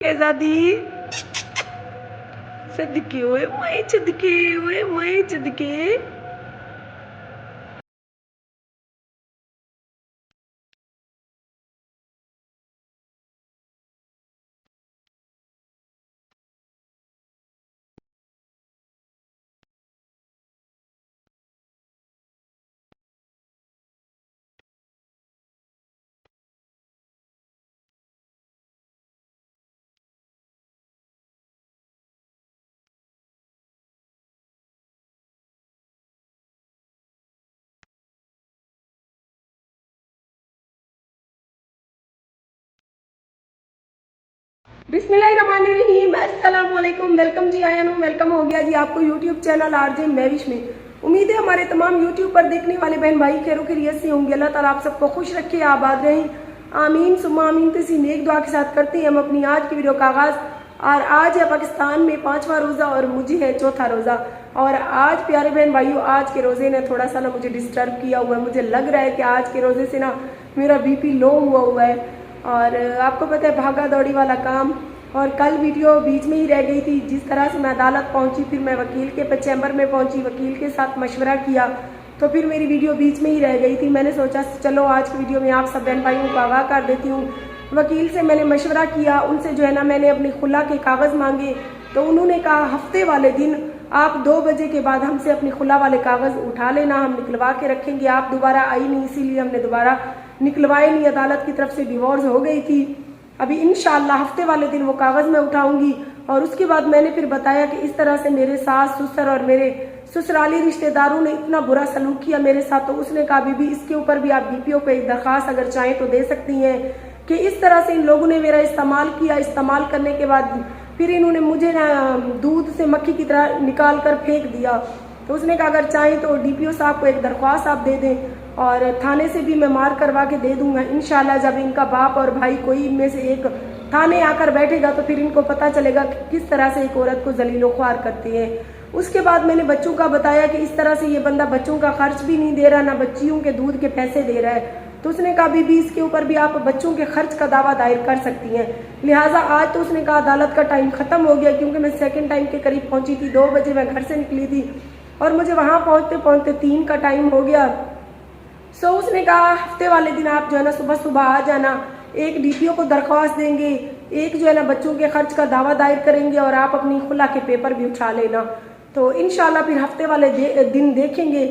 शहजादी सदके ओए मोए सदके ओए मोए सदके। बिस्मिल्लाहिर्रहमानिर्रहीम, अस्सलाम वालेकुम। वेलकम जी, आया हूँ, वेलकम हो गया जी आपको यूट्यूब चैनल आरजे मैविश में। उम्मीद है हमारे तमाम यूट्यूब पर देखने वाले बहन भाई खैरो खैरियत से होंगे। अल्लाह ताला आप सबको खुश रखे, आबाद रहें, आमीन सुम्मा आमीन। तो इसी नेक दुआ के साथ करते हैं हम अपनी आज की वीडियो का आगाज़। और आज है पाकिस्तान में 5वां रोज़ा और मुझे है 4था रोज़ा। और आज प्यारे बहन भाइयों, आज के रोज़े ने थोड़ा सा ना मुझे डिस्टर्ब किया हुआ है। मुझे लग रहा है कि आज के रोज़े से ना मेरा बीपी लो हुआ है। और आपको पता है भागा दौड़ी वाला काम। और कल वीडियो बीच में ही रह गई थी। जिस तरह से मैं अदालत पहुंची, फिर मैं वकील के चैम्बर में पहुंची, वकील के साथ मशवरा किया, तो फिर मेरी वीडियो बीच में ही रह गई थी। मैंने सोचा चलो आज की वीडियो में आप सब बहन भाइयों को आगाह कर देती हूँ। वकील से मैंने मशवरा किया, उनसे जो है ना मैंने अपनी खुला के कागज़ मांगे, तो उन्होंने कहा हफ्ते वाले दिन आप 2 बजे के बाद हमसे अपनी खुला वाले कागज़ उठा लेना, हम निकलवा के रखेंगे। आप दोबारा आई नहीं, इसीलिए हमने दोबारा निकलवाए नहीं। अदालत की तरफ से डिवोर्स हो गई थी। अभी इंशाअल्लाह हफ्ते वाले दिन वो कागज़ मैं उठाऊंगी। और उसके बाद मैंने फिर बताया कि इस तरह से मेरे सास ससुर और मेरे ससुराली रिश्तेदारों ने इतना बुरा सलूक किया मेरे साथ। तो उसने कहा बीबी इसके ऊपर भी आप डीपीओ को एक दरखास्त अगर चाहें तो दे सकती हैं कि इस तरह से इन लोगों ने मेरा इस्तेमाल किया। इस्तेमाल करने के बाद फिर इन्होंने मुझे ना दूध से मक्खी की तरह निकाल कर फेंक दिया। तो उसने कहा अगर चाहें तो डीपीओ साहब को एक दरख्वास्त आप दे दें और थाने से भी मैं मार करवा के दे दूंगा। इंशाल्लाह जब इनका बाप और भाई कोई इनमें से एक थाने आकर बैठेगा तो फिर इनको पता चलेगा कि किस तरह से एक औरत को जलीलो ख्वार करते हैं। उसके बाद मैंने बच्चों का बताया कि इस तरह से ये बंदा बच्चों का खर्च भी नहीं दे रहा, ना बच्चियों के दूध के पैसे दे रहा है। तो उसने कहा बीबी इसके ऊपर भी आप बच्चों के खर्च का दावा दायर कर सकती हैं। लिहाजा आज तो उसने कहा अदालत का टाइम खत्म हो गया, क्योंकि मैं सेकंड टाइम के करीब पहुंची थी। 2 बजे मैं घर से निकली थी और मुझे वहां पहुंचते पहुंचते 3 का टाइम हो गया। सो उसने कहा हफ्ते वाले दिन आप जो है ना सुबह सुबह आ जाना, एक डीपीओ को दरख्वास्त देंगे, एक जो है ना बच्चों के खर्च का दावा दायर करेंगे और आप अपनी खुला के पेपर भी उठा लेना। तो इंशाल्लाह फिर हफ्ते वाले दिन देखेंगे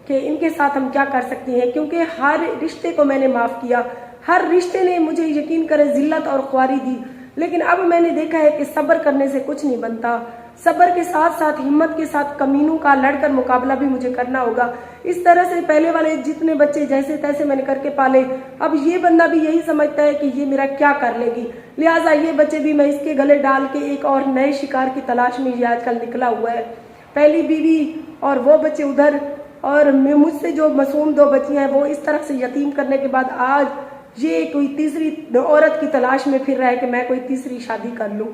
कि इनके साथ हम क्या कर सकते हैं। क्योंकि हर रिश्ते को मैंने माफ़ किया, हर रिश्ते ने मुझे यकीन करे जिल्लत और ख्वारी दी। लेकिन अब मैंने देखा है कि सब्र करने से कुछ नहीं बनता। सब्र के साथ साथ हिम्मत के साथ कमीनों का लड़कर मुकाबला भी मुझे करना होगा। इस तरह से पहले वाले जितने बच्चे जैसे तैसे मैंने करके पाले, अब ये बंदा भी यही समझता है कि ये मेरा क्या कर लेगी। लिहाजा ये बच्चे भी मैं इसके गले डाल के एक और नए शिकार की तलाश में ये आजकल निकला हुआ है। पहली बीवी और वो बच्चे उधर, और मुझसे जो मासूम 2 बच्चियां हैं वो इस तरह से यतीम करने के बाद आज ये कोई तीसरी औरत की तलाश में फिर रहा है कि मैं कोई तीसरी शादी कर लूं।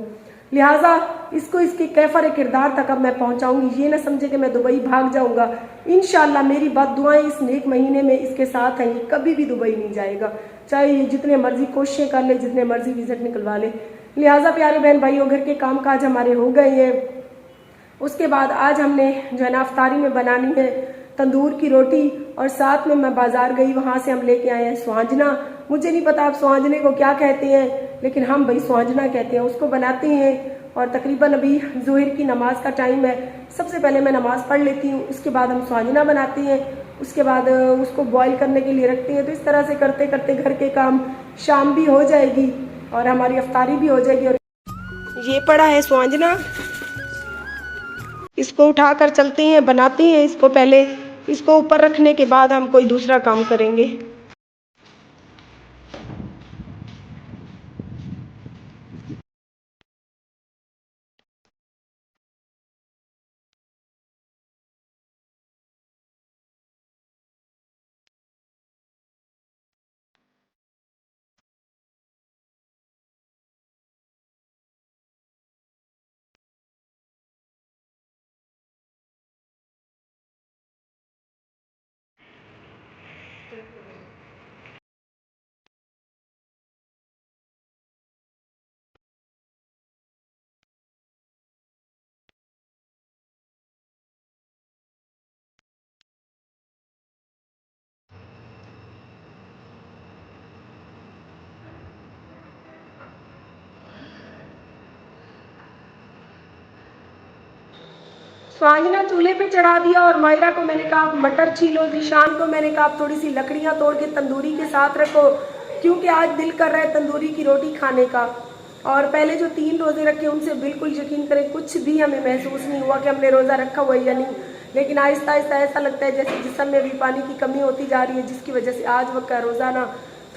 लिहाजा इसको इसके कैफर किरदार तक अब मैं पहुंचाऊंगी। ये ना समझे कि मैं दुबई भाग जाऊंगा। इंशाल्लाह मेरी बद्दुआएं इस नेक महीने में इसके साथ हैं, ये कभी भी दुबई नहीं जाएगा, चाहे ये जितने मर्जी कोशिशें कर ले, जितने मर्जी विजिट निकलवा ले। लिहाजा प्यारे बहन भाइयों, घर के काम काज हमारे हो गए हैं। उसके बाद आज हमने जो है ना अफ्तारी में बनानी है तंदूर की रोटी, और साथ में मैं बाजार गई, वहाँ से हम लेके आए हैं स्वांजना। मुझे नहीं पता आप स्वांजने को क्या कहते हैं, लेकिन हम भाई स्वांजना कहते हैं। उसको बनाते हैं और तकरीबन अभी जोहर की नमाज का टाइम है। सबसे पहले मैं नमाज पढ़ लेती हूँ, उसके बाद हम स्वांजना बनाते हैं, उसके बाद उसको बॉईल करने के लिए रखते हैं। तो इस तरह से करते करते घर के काम शाम भी हो जाएगी और हमारी अफ्तारी भी हो जाएगी। और ये पड़ा है स्वांजना, इसको उठाकर चलते हैं, बनाते हैं इसको। पहले इसको ऊपर रखने के बाद हम कोई दूसरा काम करेंगे। स्वांजना चूल्हे पे चढ़ा दिया और मायरा को मैंने कहा मटर छीलो, ज़ीशान को मैंने कहा थोड़ी सी लकड़ियाँ तोड़ के तंदूरी के साथ रखो, क्योंकि आज दिल कर रहा है तंदूरी की रोटी खाने का। और पहले जो 3 रोज़े रखे उनसे बिल्कुल यकीन करें कुछ भी हमें महसूस नहीं हुआ कि हमने रोज़ा रखा हुआ है या नहीं, लेकिन आहिस्ता आहिस्ता ऐसा लगता है जैसे जिस्म में भी पानी की कमी होती जा रही है, जिसकी वजह से आज वक्त का रोज़ा ना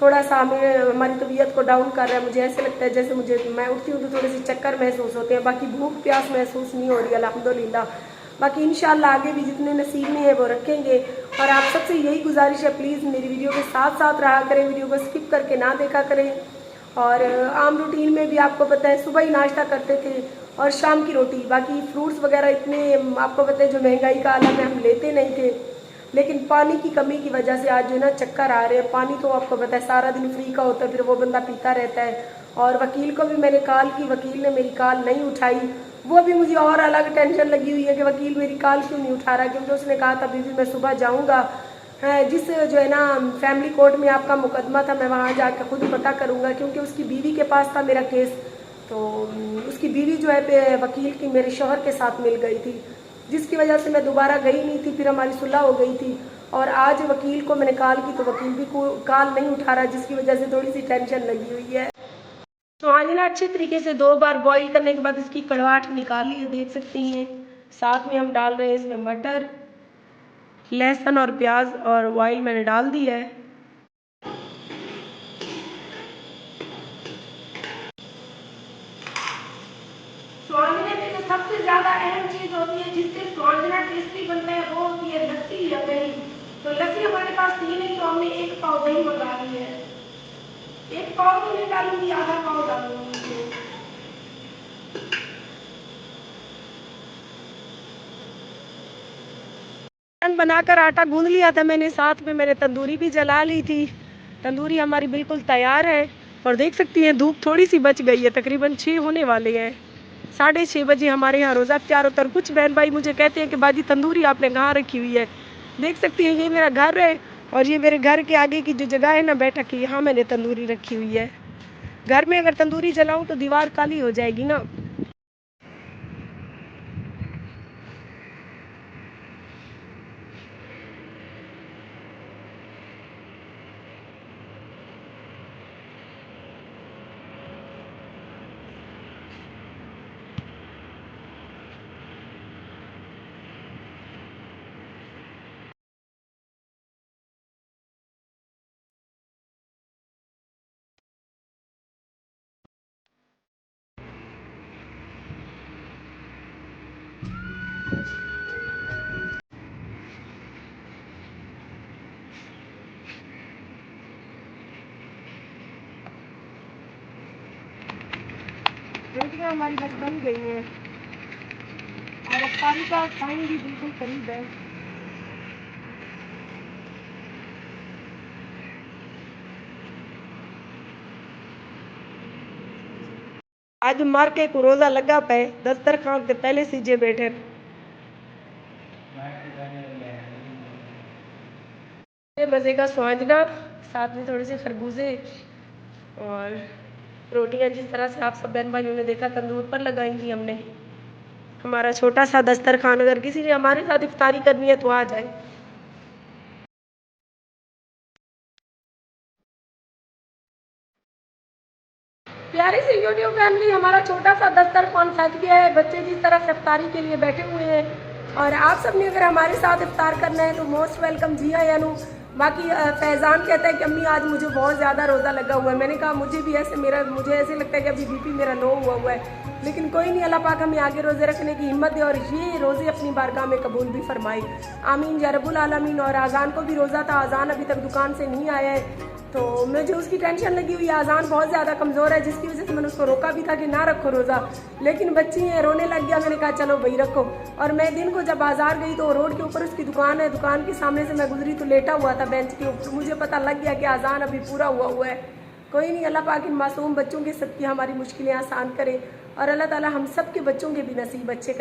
थोड़ा सा हमें हमारी तबीयत को डाउन कर रहा है। मुझे ऐसे लगता है जैसे मैं उठती हूँ तो थोड़े से चक्कर महसूस होते हैं, बाकी भूख प्यास महसूस नहीं हो रही अल्हम्दुलिल्लाह। बाकी इंशाल्लाह आगे भी जितने नसीब में है वो रखेंगे। और आप सबसे यही गुजारिश है, प्लीज़ मेरी वीडियो के साथ साथ रहा करें, वीडियो को स्किप करके ना देखा करें। और आम रूटीन में भी आपको पता है सुबह ही नाश्ता करते थे और शाम की रोटी, बाकी फ्रूट्स वगैरह इतने आपको पता है जो महंगाई का आलम है हम लेते नहीं थे, लेकिन पानी की कमी की वजह से आज जो है ना चक्कर आ रहे हैं। पानी तो आपको पता है सारा दिन फ्री का होता है, फिर वो बंदा पीता रहता है। और वकील को भी मैंने कॉल की, वकील ने मेरी कॉल नहीं उठाई, वो भी मुझे और अलग टेंशन लगी हुई है कि वकील मेरी कॉल क्यों नहीं उठा रहा, क्योंकि उसने कहा था बीबी मैं सुबह जाऊँगा, जिस जो है ना फैमिली कोर्ट में आपका मुकदमा था मैं वहाँ जाकर खुद पता करूँगा, क्योंकि उसकी बीवी के पास था मेरा केस। तो उसकी बीवी जो है वकील की मेरे शौहर के साथ मिल गई थी, जिसकी वजह से मैं दोबारा गई नहीं थी, फिर हमारी सुलह हो गई थी। और आज वकील को मैंने कॉल की तो वकील भी कॉल नहीं उठा रहा, जिसकी वजह से थोड़ी सी टेंशन लगी हुई है। तो आज ना अच्छे तरीके से 2 बार बॉईल करने के बाद इसकी कड़वाहट निकाल ली है, देख सकती हैं। साथ में हम डाल रहे हैं इसमें मटर, लहसुन और प्याज, और ऑयल मैंने डाल दिया है। स्वांजना में जो सबसे ज़्यादा अहम चीज़ होती है जिससे स्वांजना टेस्टी बनता है वो होती है लस्सी या दही। तो लस्सी हमारे पास थी नहीं तो हमने 1 पाव दही मंगा ली है। 1 पाव तो नहीं डालूंगी, आधा पाव डालूंगी। बनाकर आटा गूंद लिया था मैंने, साथ में मैंने तंदूरी भी जला ली थी। तंदूरी हमारी बिल्कुल तैयार है और देख सकती हैं धूप थोड़ी सी बच गई है, तकरीबन 6 होने वाले हैं। 6:30 बजे हमारे यहाँ रोज़ा इफ्तार होता है। और कुछ बहन भाई मुझे कहते हैं कि बाजी तंदूरी आपने कहाँ रखी हुई है। देख सकती हैं ये मेरा घर है और ये मेरे घर के आगे की जो जगह है ना बैठक की, यहाँ मैंने तंदूरी रखी हुई है। घर में अगर तंदूरी जलाऊँ तो दीवार काली हो जाएगी ना। रोटियाँ हमारी बस बन गई हैं और इफ्तारी का टाइम भी बिल्कुल करीब है। आज मार के को रोज़ा लगा पे दस्तरखान से पहले सीजे बैठे। 6 बजे का स्वांजना, साथ में थोड़े से खरबूजे और रोटियां जिस तरह से आप सब बहन भाइयों ने देखा तंदूर पर लगाई थी हमने। हमारा छोटा सा दस्तरखान, अगर किसी ने हमारे साथ इफ्तारी करनी है तो आ जाए। प्यारी सी यूट्यूब फैमिली, हमारा छोटा सा दस्तरखान सज गया है। बच्चे जिस तरह से इफ्तारी के लिए बैठे हुए हैं और आप सब ने अगर हमारे साथ इफ्तार करना है तो मोस्ट वेलकम। जी हाँ यानू। बाकी फैज़ान कहता है कि अम्मी आज मुझे बहुत ज़्यादा रोज़ा लगा हुआ है। मैंने कहा मुझे भी ऐसे मुझे ऐसे लगता है कि अभी बीपी मेरा लो हुआ है, लेकिन कोई नहीं, अल्लाह पाक हमें आगे रोज़े रखने की हिम्मत दे और ये रोज़े अपनी बारगाह में कबूल भी फरमाए, आमीन या रब्बुल आलमीन। और आज़ान को भी रोज़ा था, आज़ान अभी तक दुकान से नहीं आया है तो मुझे उसकी टेंशन लगी हुई है। आज़ान बहुत ज़्यादा कमज़ोर है जिसकी वजह से मैंने उसको रोका भी था कि ना रखो रोज़ा, लेकिन बच्ची है रोने लग गया। मैंने कहा चलो भाई रखो। और मैं दिन को जब बाजार गई तो रोड के ऊपर उसकी दुकान है, दुकान के सामने से मैं गुजरी तो लेटा हुआ था बेंच के ऊपर। मुझे पता लग गया कि आज़ान अभी पूरा हुआ है। कोई नहीं, अल्लाह पाक इन मासूम बच्चों के सदके हमारी मुश्किलें आसान करे और अल्लाह ताला हम सब के बच्चों के भी नसीब अच्छे करे।